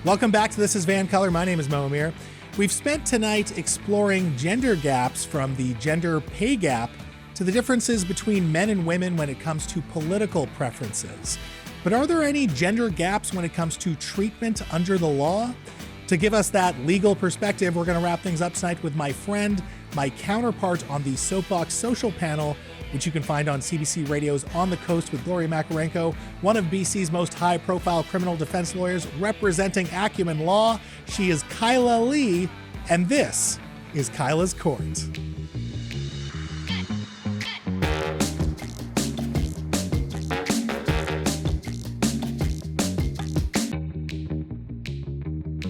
Welcome back to This is VANCOLOUR. My name is Mo Amir. We've spent tonight exploring gender gaps from the gender pay gap to the differences between men and women when it comes to political preferences. But are there any gender gaps when it comes to treatment under the law? To give us that legal perspective, we're going to wrap things up tonight with my friend, my counterpart on the Soapbox Social Panel, which you can find on CBC Radio's On the Coast with Gloria Makarenko, one of BC's most high-profile criminal defense lawyers representing Acumen Law. She is Kyla Lee, and this is Kylas Court.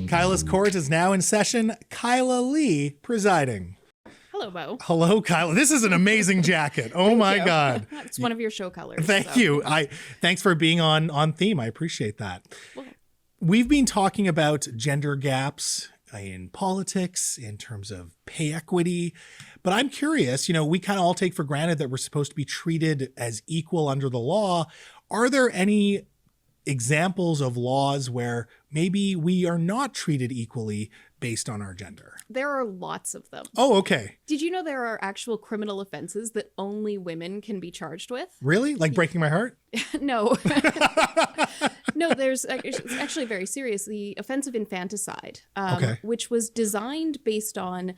Kylas Court is now in session. Kyla Lee presiding. Hello, Mo. Hello, Kyla. This is an amazing jacket. Oh my God. It's one of your show colors. Thank you. Thanks for being on theme. I appreciate that. Well, we've been talking about gender gaps in politics in terms of pay equity, but I'm curious, we kind of all take for granted that we're supposed to be treated as equal under the law. Are there any examples of laws where maybe we are not treated equally based on our gender? there are lots of them. Oh, okay. Did you know there are actual criminal offenses that only women can be charged with? Really? Like breaking my heart? No. No, it's actually very serious. The offense of infanticide, which was designed based on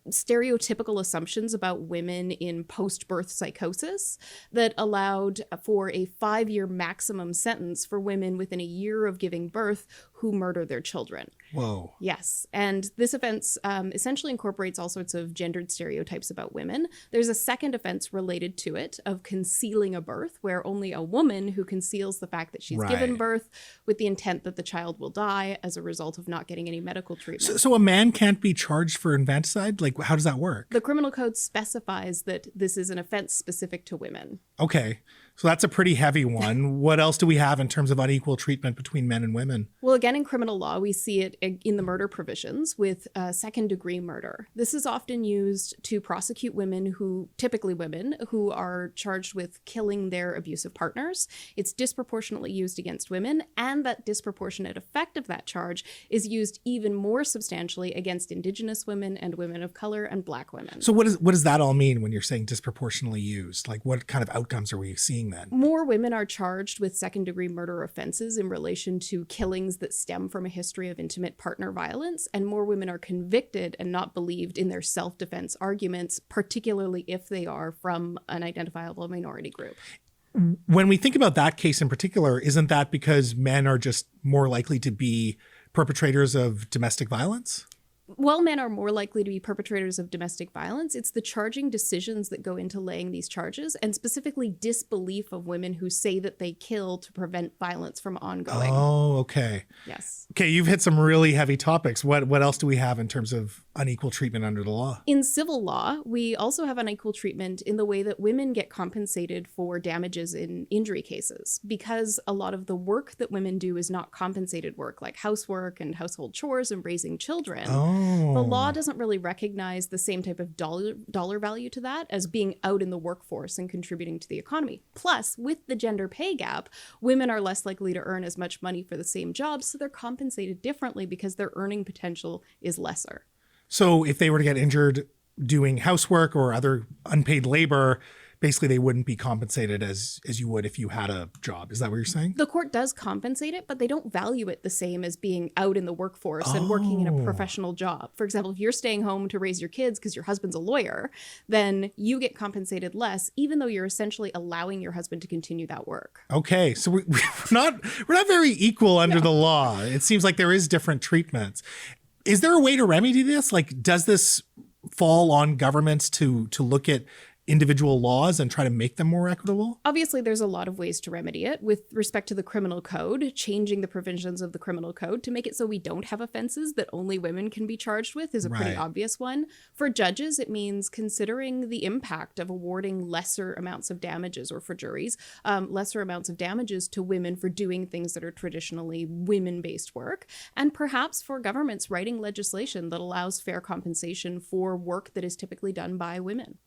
stereotypical assumptions about women in post-birth psychosis that allowed for a 5-year maximum sentence for women within a year of giving birth who murder their children. Whoa. Yes. And this offense essentially incorporates all sorts of gendered stereotypes about women. There's a second offense related to it of concealing a birth, where only a woman who conceals the fact that she's given birth with the intent that the child will die as a result of not getting any medical treatment. So a man can't be charged for infanticide? Like, how does that work? The criminal code specifies that this is an offense specific to women. Okay. So that's a pretty heavy one. What else do we have in terms of unequal treatment between men and women? Well, again, in criminal law, we see it in the murder provisions with second-degree murder. This is often used to prosecute typically women, who are charged with killing their abusive partners. It's disproportionately used against women, and that disproportionate effect of that charge is used even more substantially against Indigenous women and women of color and Black women. So what does that all mean when you're saying disproportionately used? Like, what kind of outcomes are we seeing then? More women are charged with second-degree murder offenses in relation to killings that stem from a history of intimate partner violence, and more women are convicted and not believed in their self-defense arguments, particularly if they are from an identifiable minority group. When we think about that case in particular, isn't that because men are just more likely to be perpetrators of domestic violence? While men are more likely to be perpetrators of domestic violence, it's the charging decisions that go into laying these charges, and specifically disbelief of women who say that they kill to prevent violence from ongoing. Oh, okay. Yes. Okay, you've hit some really heavy topics. What else do we have in terms of unequal treatment under the law? In civil law, we also have unequal treatment in the way that women get compensated for damages in injury cases, because a lot of the work that women do is not compensated work, like housework and household chores and raising children. The law doesn't really recognize the same type of dollar value to that as being out in the workforce and contributing to the economy. Plus, with the gender pay gap, women are less likely to earn as much money for the same job, so they're compensated differently because their earning potential is lesser. So if they were to get injured doing housework or other unpaid labor, basically they wouldn't be compensated as you would if you had a job. Is that what you're saying? The court does compensate it, but they don't value it the same as being out in the workforce and working in a professional job. For example, if you're staying home to raise your kids because your husband's a lawyer, then you get compensated less, even though you're essentially allowing your husband to continue that work. Okay, so we're not very equal under the law. It seems like there is different treatments. Is there a way to remedy this? Like, does this fall on governments to look at individual laws and try to make them more equitable? Obviously, there's a lot of ways to remedy it. With respect to the criminal code, changing the provisions of the criminal code to make it so we don't have offenses that only women can be charged with is a pretty obvious one. For judges, it means considering the impact of awarding lesser amounts of damages, or for juries, lesser amounts of damages to women for doing things that are traditionally women-based work. And perhaps for governments writing legislation that allows fair compensation for work that is typically done by women.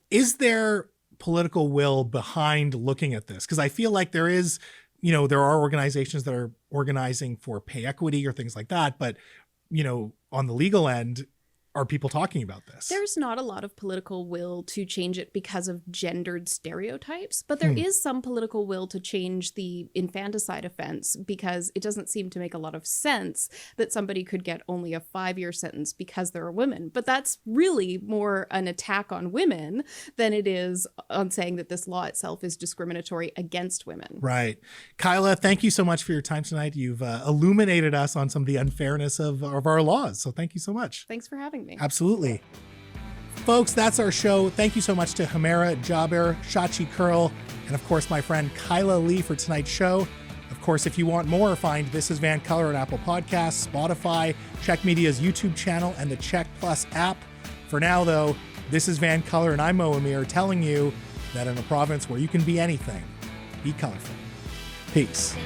Is there political will behind looking at this? Because I feel like there is there are organizations that are organizing for pay equity or things like that. But, on the legal end, are people talking about this? There's not a lot of political will to change it because of gendered stereotypes, but there is some political will to change the infanticide offense because it doesn't seem to make a lot of sense that somebody could get only a 5-year sentence because they're a woman. But that's really more an attack on women than it is on saying that this law itself is discriminatory against women. Right. Kyla, thank you so much for your time tonight. You've illuminated us on some of the unfairness of our laws. So thank you so much. Thanks for having me. Absolutely. Folks, that's our show. Thank you so much to Humera Jaber, Shachi Curl, and of course my friend Kyla Lee for tonight's show. Of course, if you want more, find This Is VANCOLOUR on Apple Podcasts, Spotify, Check Media's YouTube channel, and the Check Plus app. For now, though, this is VANCOLOUR, and I'm Mo Amir telling you that in a province where you can be anything, be colorful. Peace.